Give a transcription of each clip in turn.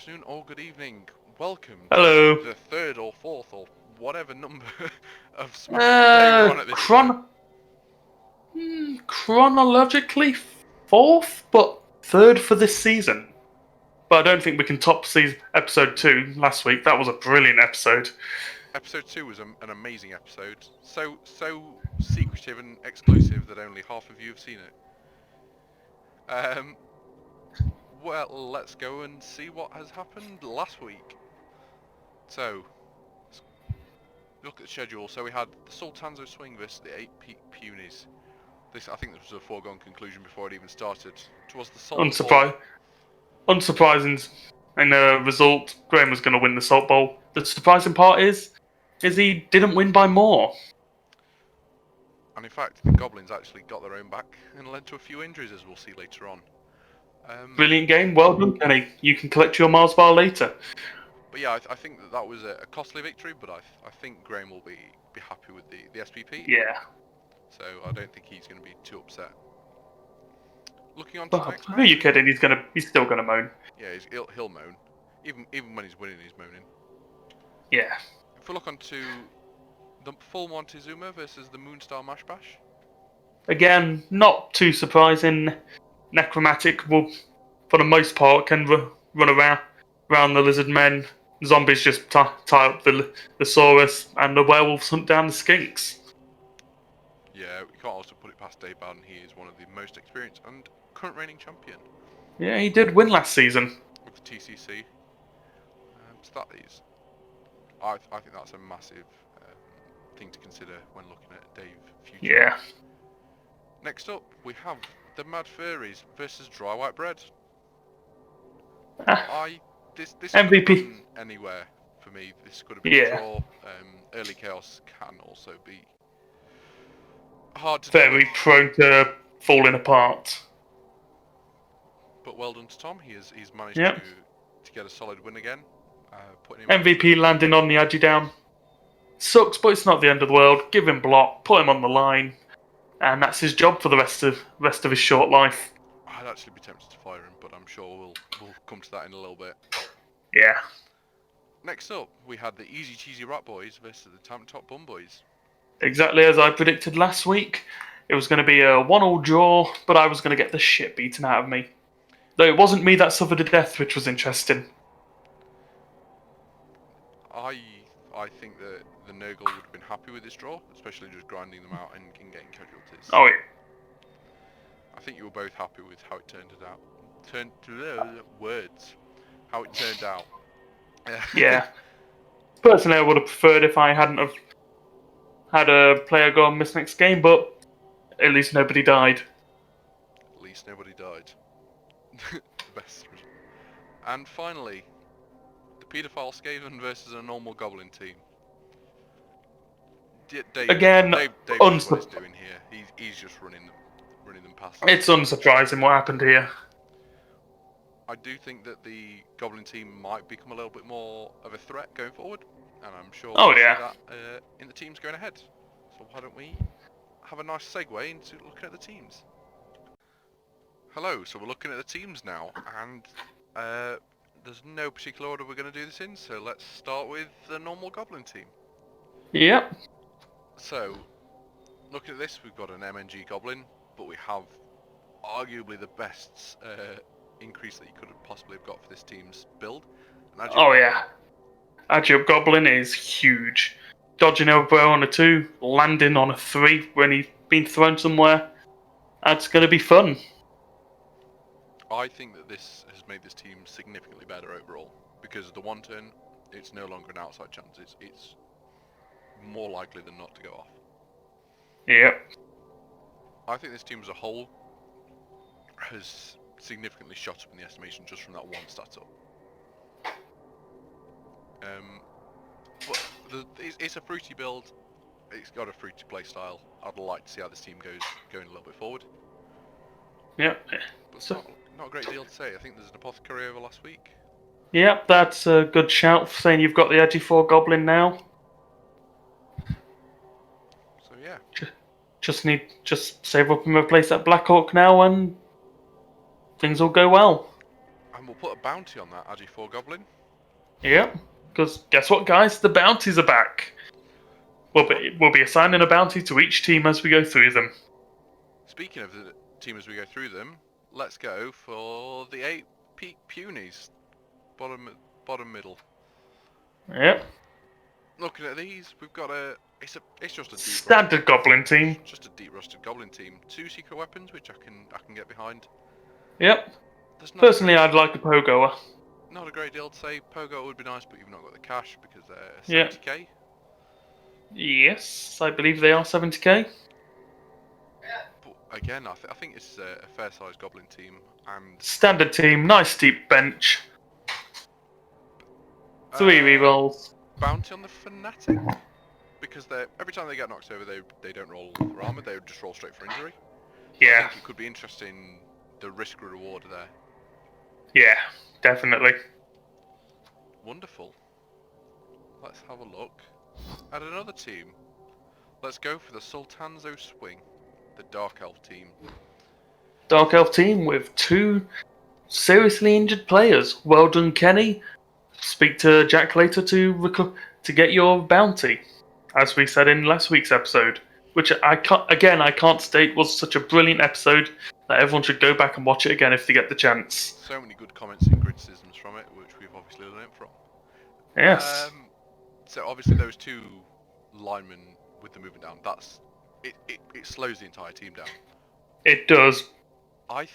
afternoon, or good evening. Welcome to Hello. the third or fourth or whatever number of Smash Up the Day we're on at this point. Chronologically fourth, but third for this season. But I don't think we can top season episode 2 last week. That was a brilliant episode. Episode 2 was an amazing episode. So secretive and exclusive that only half of you have seen it. Well, let's go and see what has happened last week. So, let's look at the schedule. So we had the Sultans of Swing versus the 8 Peak Punies. I think this was a foregone conclusion before it even started. It was the Salt Bowl. Unsurprising in the result. Graham was going to win the Salt Bowl. The surprising part is he didn't win by more. And in fact, the Goblins actually got their own back and led to a few injuries, as we'll see later on. Brilliant game. Well done, Kenny. You can collect your Mars bar later. But yeah, I think that was a costly victory, but I think Graham will be happy with the SPP. Yeah. So I don't think he's going to be too upset. Looking on to Well, the next who are match. you kidding? He's still going to moan. Yeah, he'll moan. Even when he's winning, he's moaning. Yeah. If we look on to the full Montezuma versus the Moonstar Mash Bash. Again, not too surprising. Necromantic will, for the most part, can run around the lizard men. Zombies just tie up the Saurus, and the werewolves hunt down the skinks. Yeah, we can't also put it past Dave Bowden. He is one of the most experienced and current reigning champion. Yeah, he did win last season. With the TCC. So that is... I think that's a massive thing to consider when looking at Dave future. Yeah. Next up, we have the Mad Furries versus Dry White Bread. This MVP. could have gone anywhere for me. This could have been a draw. Early chaos can also be hard to Very prone to falling apart. But well done to Tom. He's managed to get a solid win again. Putting him MVP landing on the Agi down. Sucks, but it's not the end of the world. Give him block, put him on the line, and that's his job for the rest of his short life. I'd actually be tempted to fire him, but I'm sure we'll come to that in a little bit. Yeah. Next up, we had the Easy Cheesy Rat Boys versus the Tam Top Bum Boys. Exactly as I predicted last week. It was going to be a 1-1 draw, but I was going to get the shit beaten out of me. Though it wasn't me that suffered a death, which was interesting. I think that the Nurgle would have been happy with this draw, especially just grinding them out and getting casualties. Oh yeah. I think you were both happy with how it turned out. How it turned out. Yeah. Personally, I would have preferred if I hadn't have had a player go on miss next game, but at least nobody died. At least nobody died. The best. And finally, the Paedophile Skaven versus a normal Goblin team. Dave knows what he's doing here. He's just running them past. It's unsurprising what happened here. I do think that the Goblin team might become a little bit more of a threat going forward, and I'm sure we'll see that in the teams going ahead. So why don't we have a nice segue into looking at the teams? Hello, so we're looking at the teams now, and there's no particular order we're going to do this in, so let's start with the normal Goblin team. Yep. So, looking at this, we've got an MNG Goblin, but we have arguably the best increase that you could have possibly have got for this team's build. Yeah. Agi Goblin is huge. Dodging over on a 2, landing on a 3 when he's been thrown somewhere. That's going to be fun. I think that this has made this team significantly better overall, because of the one turn, it's no longer an outside chance, it's more likely than not to go off. Yep. I think this team as a whole has significantly shot up in the estimation just from that one stat up. But it's a fruity build, it's got a fruity play style. I'd like to see how this team goes going a little bit forward. Yep. But it's not a great deal to say. I think there's an apothecary over last week. Yep, that's a good shout for saying you've got the Agi 4 Goblin now. So yeah. Just save up and replace that Black Hawk now and things will go well. And we'll put a bounty on that Agi4 Goblin. Yep. Because guess what, guys? The bounties are back. We'll be assigning a bounty to each team as we go through them. Speaking of the team as we go through them, let's go for the 8 peak punies. Bottom middle. Yep. Looking at these, we've got it's just a deep standard goblin team. Just a deep rusted goblin team. 2 secret weapons, which I can get behind. Yep. Personally, I'd like a pogoer. Not a great deal to say. Pogo would be nice, but you've not got the cash because they're 70k. Yes, I believe they are 70k. But again, I think it's a fair-sized goblin team and standard team, nice deep bench. 3 rerolls. Bounty on the fanatic because every time they get knocked over, they don't roll for armor. They just roll straight for injury. Yeah. I think it could be interesting the risk reward there. Yeah, definitely. Wonderful. Let's have a look at another team. Let's go for the Sultanzo Swing, the Dark Elf team. Dark Elf team with 2 seriously injured players. Well done, Kenny. Speak to Jack later to get your bounty, as we said in last week's episode. Which I can't state was such a brilliant episode that everyone should go back and watch it again if they get the chance. So many good comments and criticisms from it, which we've obviously learned from. Yes. So obviously those 2 linemen with the movement down, it slows the entire team down. It does.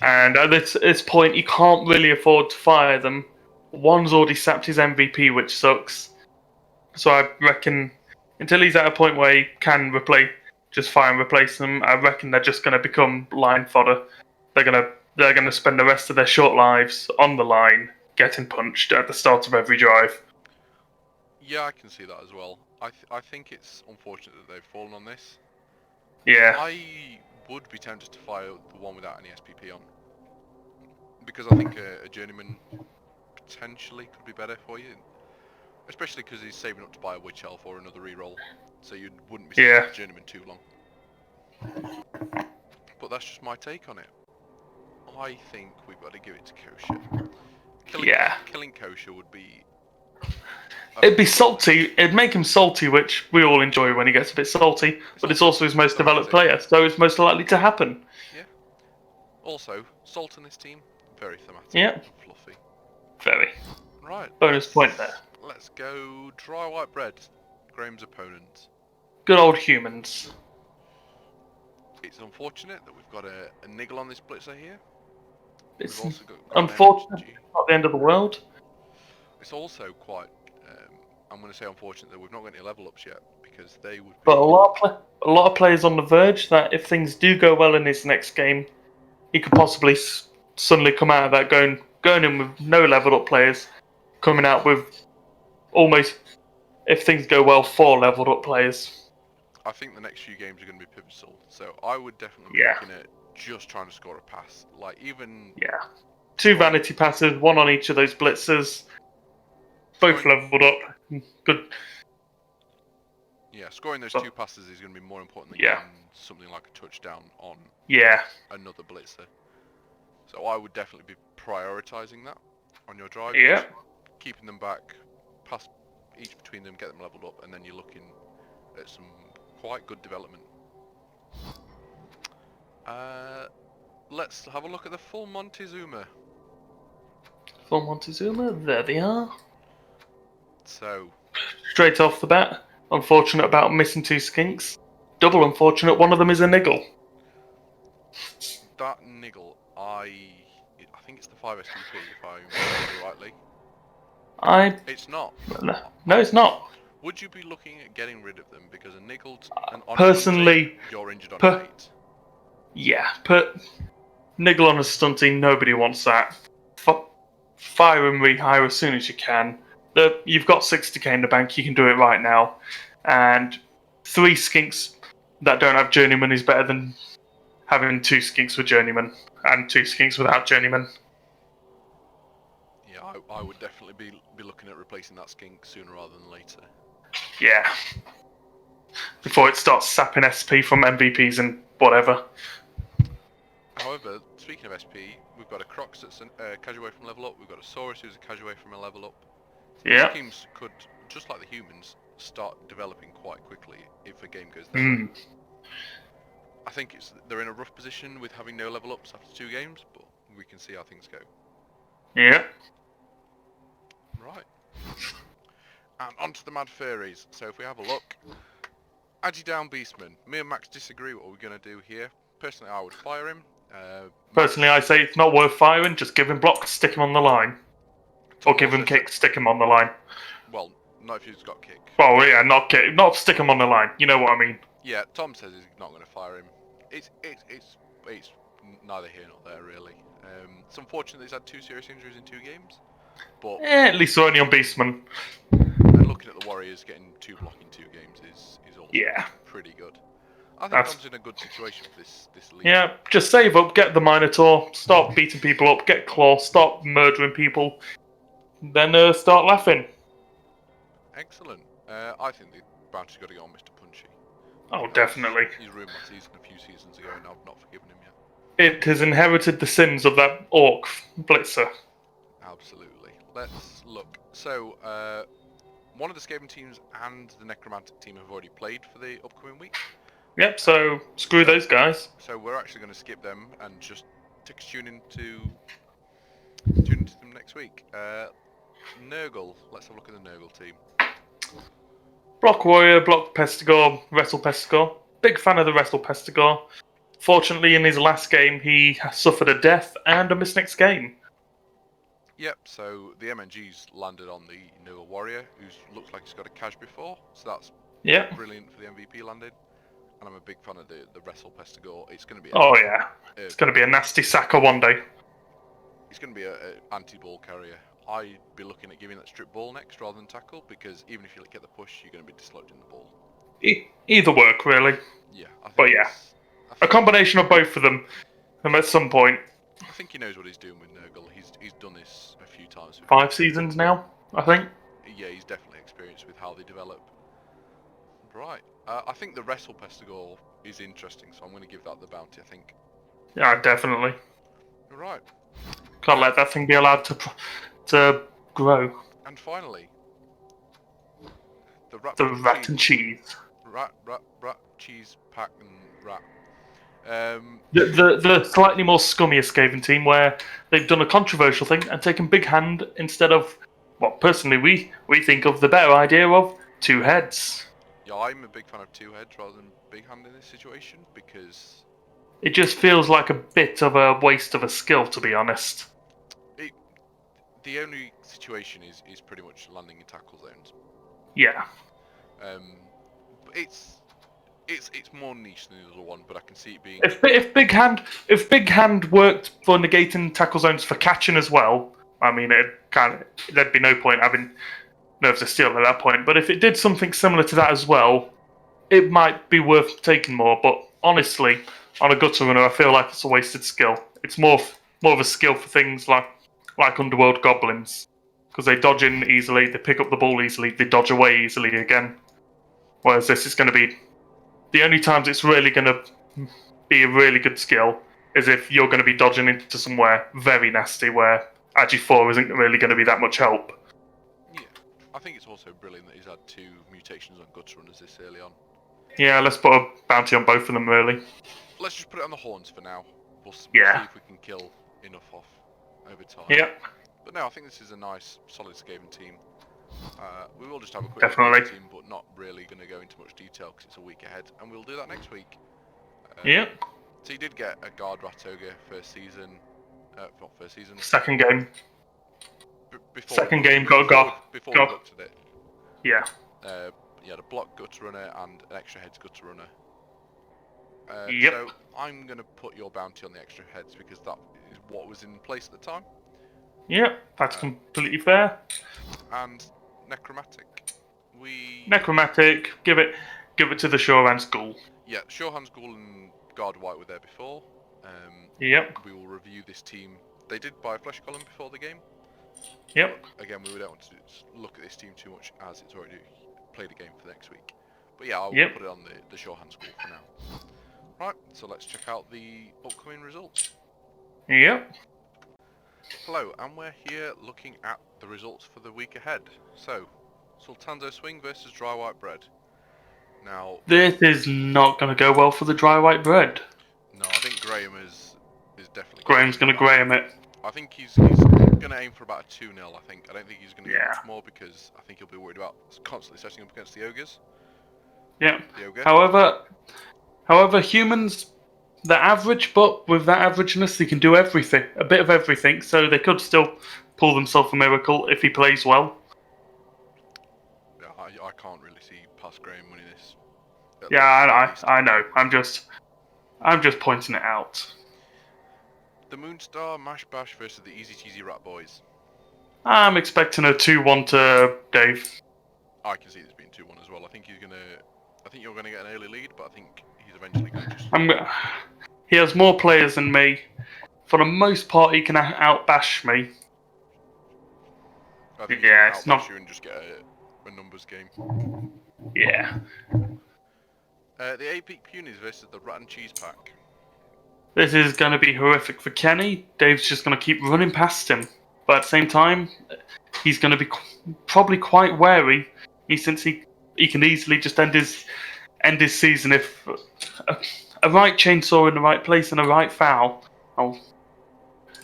And at this point, you can't really afford to fire them. One's already sapped his MVP, which sucks. So I reckon until he's at a point where he can just fire and replace them, I reckon they're just going to become line fodder. They're going to spend the rest of their short lives on the line, getting punched at the start of every drive. Yeah, I can see that as well. I think it's unfortunate that they've fallen on this. Yeah. I would be tempted to fire the one without any SPP on, because I think a journeyman potentially could be better for you, especially because he's saving up to buy a witch elf or another reroll, so you wouldn't be saving the journeyman too long. But that's just my take on it. I think we've got to give it to Kosher. Killing Kosher would be... It'd be salty. It'd make him salty, which we all enjoy when he gets a bit salty. But it's also his most developed player, so it's most likely to happen. Yeah. Also, salt in this team, very thematic. Yeah. Fluffy. Very. Right. Bonus point there. Let's go dry white bread. Graham's opponent. Good old humans. It's unfortunate that we've got a niggle on this blitzer here. It's unfortunate. It's not the end of the world. It's also quite... I'm going to say unfortunate that we've not got any level ups yet, because they would be... But a lot of players on the verge that if things do go well in his next game, he could possibly suddenly come out of that going in with no level up players, coming out with almost, if things go well, 4 leveled up players. I think the next few games are going to be pivotal, so I would definitely be looking at just trying to score a pass. Like, even... Yeah. 2 vanity passes, 1 on each of those blitzers. Both leveled up. Good. Yeah, scoring those 2 passes is going to be more important than getting something like a touchdown on another blitzer. So I would definitely be prioritising that on your drive. Yeah. Keeping them back, pass each between them, get them leveled up, and then you're looking at some quite good development. Let's have a look at the full Montezuma. Full Montezuma, there they are. So, straight off the bat, unfortunate about missing 2 skinks. Double unfortunate, one of them is a niggle. That niggle, I think it's the 5 STP, if I remember rightly. It's not. No, it's not. Would you be looking at getting rid of them because a niggled and personally, you're injured on 8? Yeah, niggle on a stunting, nobody wants that. Fire and rehire as soon as you can. You've got 60k in the bank, you can do it right now. And 3 skinks that don't have journeyman is better than having 2 skinks with journeyman and 2 skinks without journeyman. Yeah, I would definitely be looking at replacing that skink sooner rather than later. Yeah. Before it starts sapping SP from MVPs and whatever. However, speaking of SP, we've got a Crocs that's a cash away from level up. We've got a Saurus who's a cash away from a level up. Yeah. These teams could, just like the humans, start developing quite quickly if a game goes their way. I think they're in a rough position with having no level ups after 2 games, but we can see how things go. Yeah. Right. And on to the Mad Furries. So if we have a look, Agi down Beastman. Me and Max disagree what we're going to do here. Personally, I would fire him. Personally, I say it's not worth firing. Just give him blocks, stick him on the line. Or give him kicks, stick him on the line. Well, not if he's got kick. Oh yeah, not kick, not stick him on the line. You know what I mean? Yeah, Tom says he's not going to fire him. It's neither here nor there really. It's unfortunate that he's had 2 serious injuries in 2 games, but at least they're only on Beastman. And looking at the Warriors getting 2 blocks in 2 games is also pretty good. I think Tom's in a good situation for this league. Yeah, just save up, get the Minotaur, start beating people up, get Claw, start murdering people, then start laughing. Excellent. I think the bounty's got to go on Mr. Punchy. Oh, definitely. He's ruined my season a few seasons ago and I've not forgiven him yet. It has inherited the sins of that Orc Blitzer. Absolutely. Let's look. So, one of the Skaven teams and the Necromantic team have already played for the upcoming week. Yep, so screw those guys. So we're actually going to skip them and just tune into them next week. Nurgle. Let's have a look at the Nurgle team. Block Warrior, Block Pestigore, Wrestle Pestigore. Big fan of the Wrestle Pestigore. Fortunately, in his last game, he suffered a death and a miss next game. Yep, so the MNG's landed on the Nurgle Warrior, who looks like he's got a cash before, so that's brilliant for the MVP landing. And I'm a big fan of the Wrestle Pestigore. It's going to be it's going to be a nasty sacker one day. He's going to be an anti-ball carrier. I'd be looking at giving that strip ball next rather than tackle, because even if you get the push, you're going to be dislodging the ball. Either work, really. Yeah. A combination of both of them at some point. I think he knows what he's doing with Nurgle. He's done this a few times. 5 seasons now, I think. Yeah, he's definitely experienced with how they develop. Right. I think the Wrestle Pestigore is interesting, so I'm going to give that the bounty, I think. Yeah, definitely. Right. Can't let that thing be allowed to grow. And finally, the rat and cheese. Rat, cheese, pack and rat. The slightly more scummier Skaven team, where they've done a controversial thing and taken Big Hand instead of what personally we think of the better idea of 2 heads. Yeah, I'm a big fan of 2 heads rather than Big Hand in this situation, because it just feels like a bit of a waste of a skill, to be honest. The only situation is pretty much landing in tackle zones. Yeah. It's more niche than the other one, but I can see it being. If Big Hand worked for negating tackle zones for catching as well, I mean, there'd be no point having Nerves of Steel at that point. But if it did something similar to that as well, it might be worth taking more. But honestly, on a gutter runner, I feel like it's a wasted skill. It's more of a skill for things like Underworld Goblins, because they dodge in easily, they pick up the ball easily, they dodge away easily again. Whereas this is going to be the only times it's really going to be a really good skill is if you're going to be dodging into somewhere very nasty where Agi 4 isn't really going to be that much help. Yeah, I think it's also brilliant that he's had 2 mutations on gutter runners this early on. Yeah, let's put a bounty on both of them, really. Let's just put it on the horns for now. We'll see if we can kill enough off over time. Yeah. But no, I think this is a nice, solid Skaven team. We will just have a quick Definitely team, but not really going to go into much detail because it's a week ahead, and we'll do that next week. So you did get a Guard Ratoga first season. Not first season. Second game. Before we looked at it. Yeah. You had a block gutter runner and an extra heads gutter runner. So I'm going to put your bounty on the extra heads because that is what was in place at the time. Yep, that's completely fair. And Necromantic. Necromantic, give it to the Shorehands Ghoul. Yeah, Shorehands Ghoul and Guard White were there before. Yep. We will review this team. They did buy a flesh column before the game. Yep. Again, we don't want to look at this team too much as it's already played a game for next week. But yeah, I will put it on the Shorehands Ghoul for now. Right, so let's check out the upcoming results. Yep. Hello, and we're here looking at the results for the week ahead. So, Sultanzo Swing versus Dry White Bread. Now, This is not going to go well for the Dry White Bread. no, I think Graham is definitely. Graham's going to Graham it. I think he's going to aim for about a 2-0. I think. I don't think he's going to go much more because I think he'll be worried about constantly setting up against the ogres. Yeah. The ogre. However, humans, they're average, but with that averageness, they can do everything, a bit of everything. So they could still pull themselves a miracle if he plays well. Yeah, I can't really see past Graham winning this. Yeah, I know. I'm just pointing it out. The Moonstar Mash Bash versus the Easy Cheesy Rat Boys. I'm expecting a 2-1 to Dave. I can see this being 2-1 as well. I think you're gonna get an early lead, but I think he's eventually going to just. He has more players than me. For the most part, he can outbash me. I think it's not. You and just get a numbers game. Yeah. The 8 Peak Punies versus the Rat and Cheese Pack. This is going to be horrific for Kenny. Dave's just going to keep running past him. But at the same time, he's going to be probably quite wary, since he can easily just end his season if a right chainsaw in the right place and a right foul. Oh.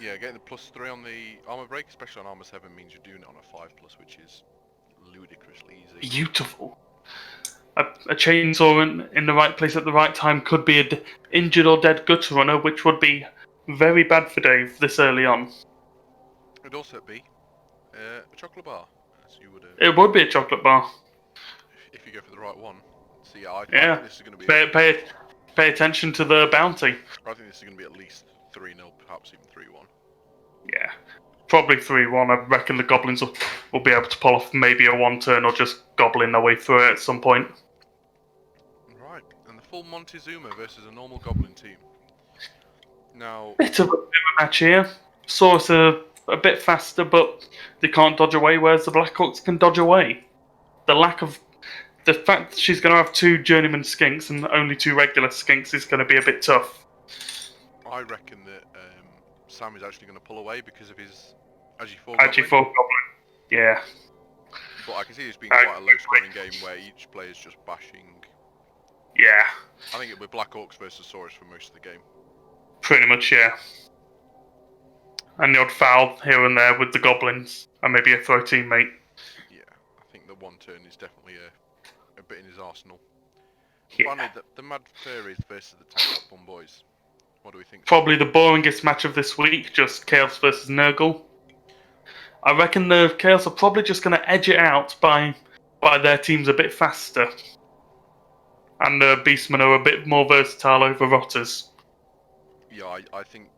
Yeah, getting the +3 on the armor break, especially on armor 7, means you're doing it on a 5+, which is ludicrously easy. Beautiful. A chainsaw in the right place at the right time could be an injured or dead gutter runner, which would be very bad for Dave this early on. It'd also be a chocolate bar, as you would. It would be a chocolate bar if you go for the right one. So yeah, I think this is going to be. Pay attention to the bounty. I think this is going to be at least 3-0, perhaps even 3-1. Yeah, probably 3-1. I reckon the Goblins will be able to pull off maybe a 1-turn or just goblin their way through it at some point. Right, and the full Montezuma versus a normal Goblin team. Now, bit of a match here. Saurus are a bit faster, but they can't dodge away, whereas the Blackhawks can dodge away. The fact that she's going to have 2 journeyman skinks and only 2 regular skinks is going to be a bit tough. I reckon that Sam is actually going to pull away because of his Agi4 Goblin. Yeah. But I can see this being quite a low-scoring game where each player is just bashing. Yeah. I think it'll be Blackhawks versus Saurus for most of the game. Pretty much, yeah. And the odd foul here and there with the Goblins, and maybe a throw teammate. Yeah, I think the 1-turn is definitely a bit in his arsenal. Yeah. Finally, the Mad Fairies versus the Tank Top Bun Boys. What do we think? Probably the boringest match of this week, just Chaos versus Nurgle. I reckon the Chaos are probably just going to edge it out by their teams a bit faster. And the Beastmen are a bit more versatile over Rotters. Yeah, I think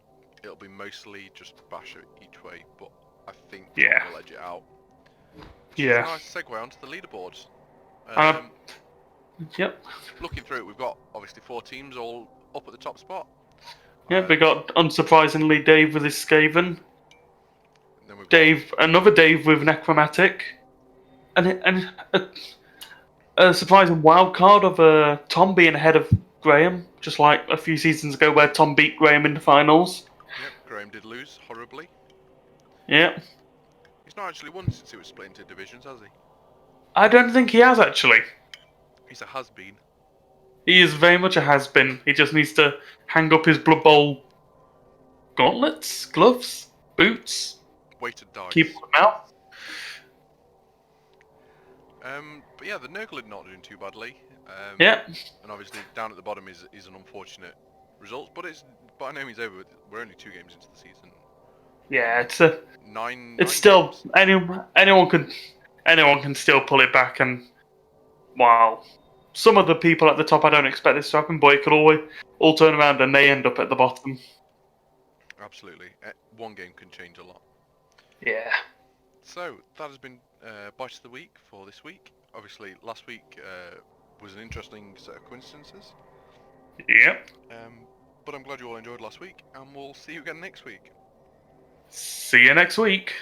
it'll be mostly just bash it each way, but I think we'll edge it out. Yeah. Nice segue onto the leaderboards. Yep. Looking through it, we've got obviously 4 teams all up at the top spot. Yeah, we got, unsurprisingly, Dave with his Skaven. Another Dave with Necromantic. And a surprising wild card of Tom being ahead of Graham, just like a few seasons ago where Tom beat Graham in the finals. Yep, Graham did lose horribly. Yeah. He's not actually won since it was split into divisions, has he? I don't think he has, actually. He's a has-been. He is very much a has-been. He just needs to hang up his Blood Bowl gauntlets, gloves, boots. Weighted dice. Keep them out. But yeah, the Nurgle are not doing too badly. Yeah. And obviously down at the bottom is an unfortunate result, but it's by no means over. We're only 2 games into the season. Yeah, it's nine still games. anyone can still pull it back, and while some of the people at the top, I don't expect this to happen, but it could all turn around and they end up at the bottom. Absolutely, 1 game can change a lot. Yeah. So that has been Bite of the Week for this week. Obviously, last week was an interesting set of coincidences. Yep. But I'm glad you all enjoyed last week, and we'll see you again next week. See you next week.